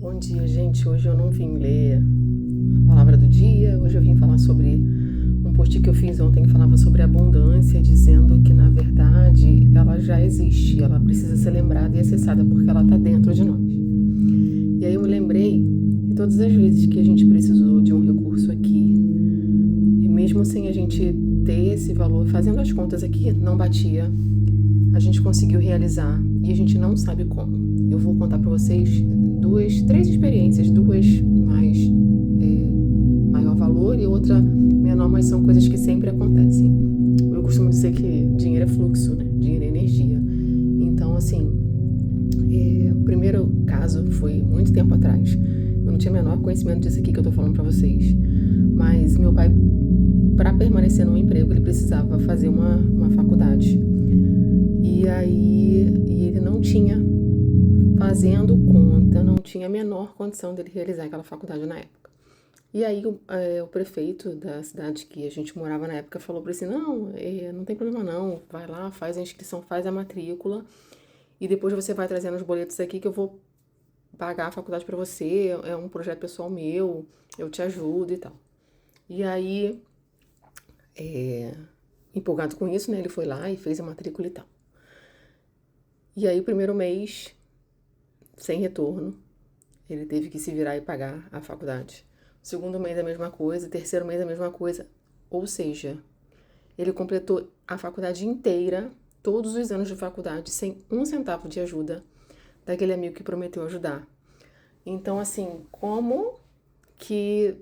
Bom dia, gente. Hoje eu não vim ler a palavra do dia. Hoje eu vim falar sobre um post que eu fiz ontem que falava sobre abundância, dizendo que, na verdade, ela já existe. Ela precisa ser lembrada e acessada porque ela está dentro de nós. E aí eu me lembrei que todas as vezes que a gente precisou de um recurso aqui, e mesmo sem a gente ter esse valor, fazendo as contas aqui, não batia, a gente conseguiu realizar e a gente não sabe como. Eu vou contar para vocês três experiências, duas mais maior valor e outra menor, mas são coisas que sempre acontecem. Eu costumo dizer que dinheiro é fluxo, né? Dinheiro é energia. Então, assim, o primeiro caso foi muito tempo atrás. Eu não tinha o menor conhecimento disso aqui que eu tô falando para vocês. Mas meu pai, para permanecer no emprego, ele precisava fazer uma faculdade. E aí ele não tinha, fazendo conta, não tinha a menor condição dele realizar aquela faculdade na época. E aí o prefeito da cidade que a gente morava na época falou para ele assim, não tem problema não, vai lá, faz a inscrição, faz a matrícula e depois você vai trazendo os boletos aqui que eu vou pagar a faculdade para você, é um projeto pessoal meu, eu te ajudo e tal. E aí, empolgado com isso, né, ele foi lá e fez a matrícula e tal. E aí o primeiro mês, sem retorno, ele teve que se virar e pagar a faculdade. O segundo mês a mesma coisa, o terceiro mês a mesma coisa. Ou seja, ele completou a faculdade inteira, todos os anos de faculdade, sem um centavo de ajuda daquele amigo que prometeu ajudar. Então, assim, como que,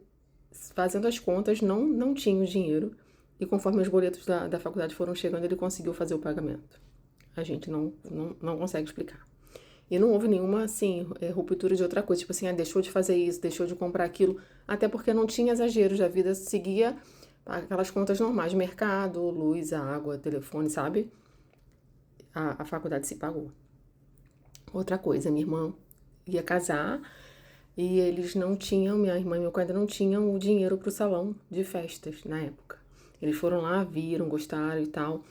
fazendo as contas, não tinha o dinheiro e conforme os boletos da faculdade foram chegando, ele conseguiu fazer o pagamento. A gente não consegue explicar. E não houve nenhuma, assim, ruptura de outra coisa. Tipo assim, deixou de fazer isso, deixou de comprar aquilo. Até porque não tinha exageros. A vida seguia aquelas contas normais. Mercado, luz, água, telefone, sabe? A faculdade se pagou. Outra coisa, minha irmã ia casar e eles não tinham, minha irmã e meu pai ainda não tinham o dinheiro pro salão de festas na época. Eles foram lá, viram, gostaram e tal.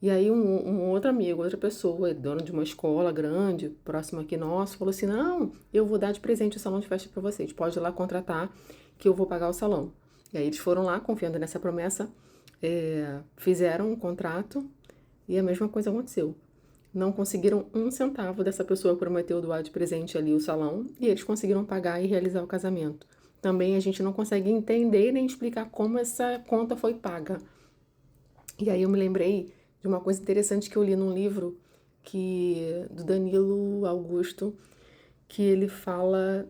E aí um outro amigo, outra pessoa, dono de uma escola grande, próximo aqui nosso, falou assim, não, eu vou dar de presente o salão de festa para vocês, pode ir lá contratar que eu vou pagar o salão. E aí eles foram lá, confiando nessa promessa, fizeram um contrato e a mesma coisa aconteceu. Não conseguiram um centavo dessa pessoa que prometeu doar de presente ali o salão e eles conseguiram pagar e realizar o casamento. Também a gente não consegue entender nem explicar como essa conta foi paga. E aí eu me lembrei de uma coisa interessante que eu li num livro do Danilo Augusto, que ele fala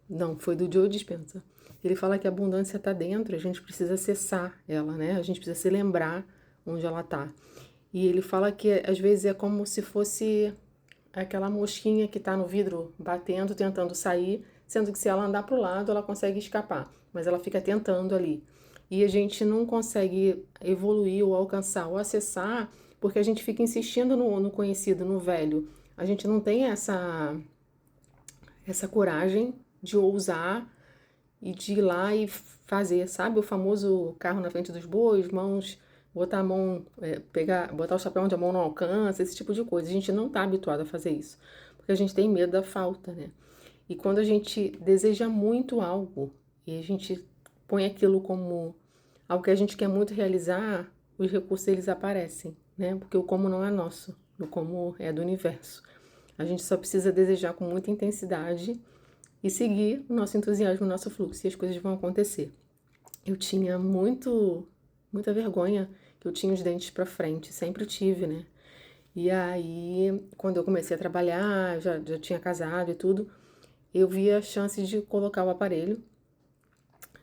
Não, foi do Joe Dispenza. Ele fala que a abundância está dentro, a gente precisa acessar ela, né? A gente precisa se lembrar onde ela está. E ele fala que às vezes é como se fosse aquela mosquinha que está no vidro batendo, tentando sair, sendo que se ela andar para o lado, ela consegue escapar, mas ela fica tentando ali. E a gente não consegue evoluir ou alcançar ou acessar porque a gente fica insistindo no conhecido, no velho. A gente não tem essa coragem de ousar e de ir lá e fazer, sabe? O famoso carro na frente dos bois, botar a mão, botar o chapéu onde a mão não alcança, esse tipo de coisa. A gente não está habituado a fazer isso, porque a gente tem medo da falta, né? E quando a gente deseja muito algo e a gente põe aquilo como algo que a gente quer muito realizar, os recursos eles aparecem, né? Porque o como não é nosso, o como é do universo. A gente só precisa desejar com muita intensidade e seguir o nosso entusiasmo, o nosso fluxo, e as coisas vão acontecer. Eu tinha muita vergonha que eu tinha os dentes para frente, sempre tive, né? E aí, quando eu comecei a trabalhar, já tinha casado e tudo, eu vi a chance de colocar o aparelho.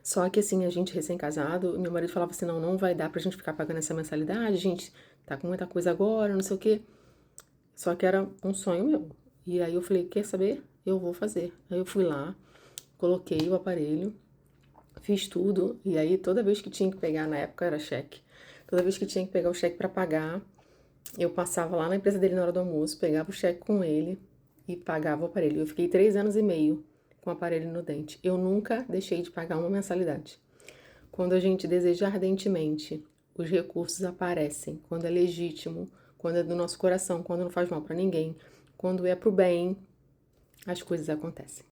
Só que assim, a gente recém-casado, meu marido falava assim, não vai dar pra gente ficar pagando essa mensalidade, a gente tá com muita coisa agora, não sei o quê. Só que era um sonho meu. E aí eu falei, quer saber? Eu vou fazer. Aí eu fui lá, coloquei o aparelho, fiz tudo, e aí toda vez que tinha que pegar, na época era cheque, toda vez que tinha que pegar o cheque para pagar, eu passava lá na empresa dele na hora do almoço, pegava o cheque com ele e pagava o aparelho. Eu fiquei 3 anos e meio com o aparelho no dente. Eu nunca deixei de pagar uma mensalidade. Quando a gente deseja ardentemente, os recursos aparecem. Quando é legítimo, quando é do nosso coração, quando não faz mal para ninguém, quando é pro bem, as coisas acontecem.